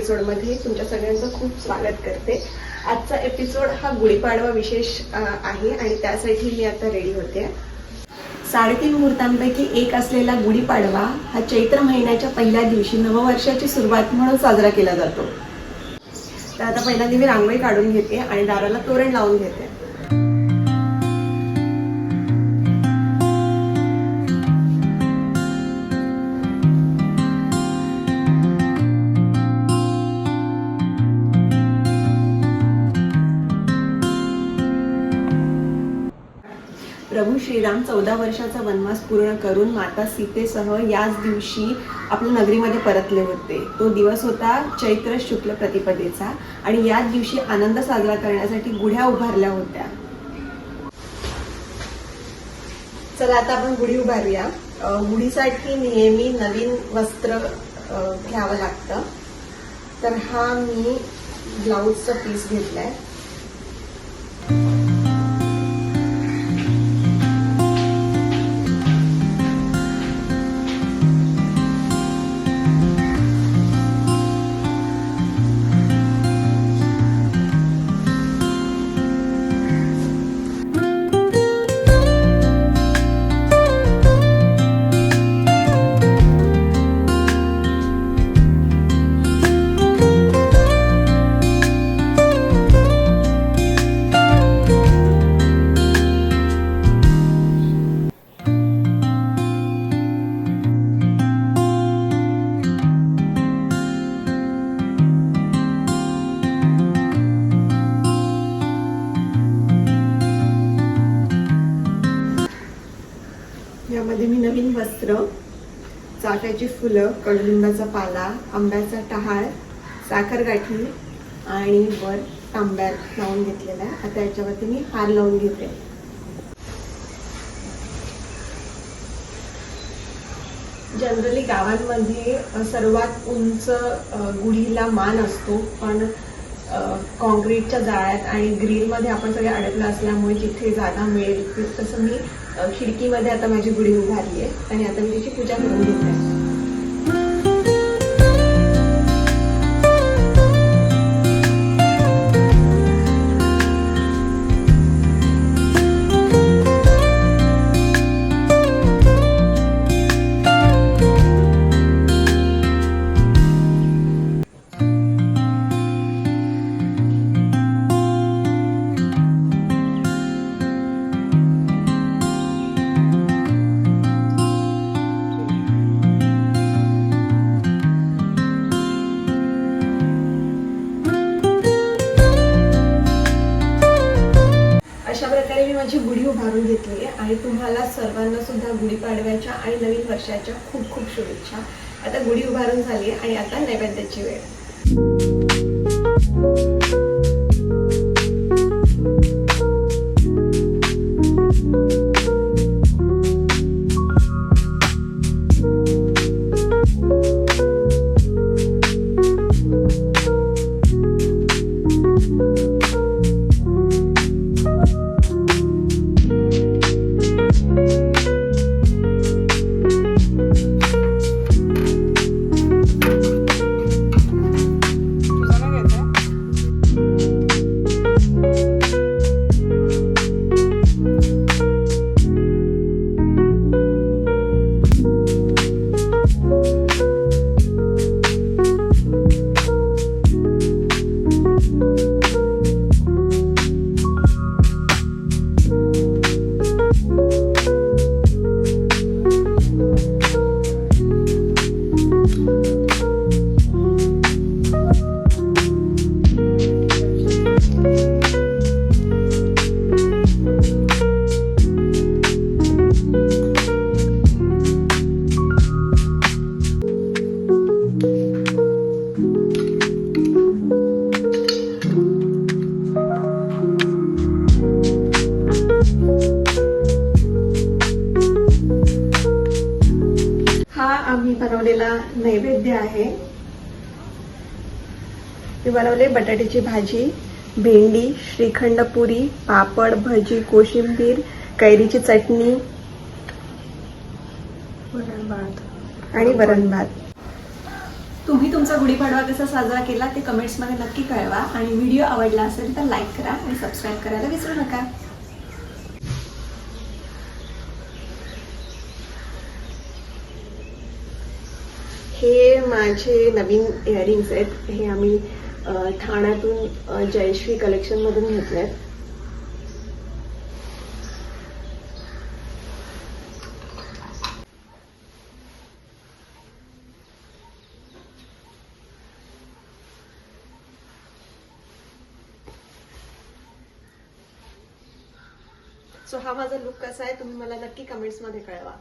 एपिसोडमध्ये तुमच्या सगळ्यांचं खूप स्वागत करते। आजचा एपिसोड हा गुढीपाडवा विशेष आहे आणि त्यासाठी मी आता रेडी होते। 3.5 मुहूर्तांपैकी एक असलेला गुढीपाडवा हा चैत्र महिन्याच्या पहिल्या दिवशी नववर्षाची सुरुवात म्हणून साजरा केला जातो। तर आता पहिल्यांदा मी रांगोळी काढून घेते आणि दाराला तोरण लावून घेते। प्रभू श्रीराम 14 वर्षाचा वनवास पूर्ण करून माता सीतेसह याच दिवशी आपल्या नगरीमध्ये परतले होते। तो दिवस होता चैत्र शुक्ल प्रतिपदेचा आणि याच दिवशी आनंद साजरा करण्यासाठी गुढ्या उभारल्या होत्या। चला आता आपण गुढी उभारूया। गुढीसाठी नेहमी नवीन वस्त्र घ्यावं लागतं। तर हा मी ब्लाउजचा पीस घेतलाय। यामध्ये मी नवीन वस्त्र, चाफ्याची फुलं, कडुलिंबाचा पाला, आंब्याचा टहाळ, साखरगाठी आणि वर तांब्या लावून घेतलेला आहे। आता याच्यावरती मी हार लावून घेते। जनरली गावांमध्ये सर्वात उंच गुढीला मान असतो, पण कॉन्क्रीटच्या जाळ्यात आणि ग्रिलमध्ये आपण सगळे अडकलं असल्यामुळे जिथे जागा मिळेल तसं मी खिडकीमध्ये आता माझी गुढी उभारली आहे आणि आता मी तिची पूजा करून घेते। अशा प्रकारे मी माझी गुढी उभारून घेतली आहे आणि तुम्हाला सर्वांना सुद्धा गुढीपाडव्याच्या आणि नवीन वर्षाच्या खूप खूप शुभेच्छा। आता गुढी उभारून झाली आहे आणि आता नैवेद्याची वेळ। आम्ही बनवलेला नैवेद्य आहे। मी बनवले बटाट्याची भाजी, भेंडी, श्रीखंड पुरी, पापड, भजी, कोशिंबीर, कैरीची चटणी आणि वरण भात। तुम्ही तुमचा गुढीपाडवा कसा साजरा केला ते कमेंट्समध्ये नक्की कळवा आणि व्हिडिओ आवडला असेल तर लाईक करा आणि सबस्क्राईब करायला विसरू नका. हे माझे नवीन इयरिंग्स आहेत. हे आम्ही ठाण्यातून जयश्री कलेक्शन मधून घेतलेत. सो हा माझा लुक कसा आहे तुम्ही मला नक्की कमेंट्स मध्ये कळवा.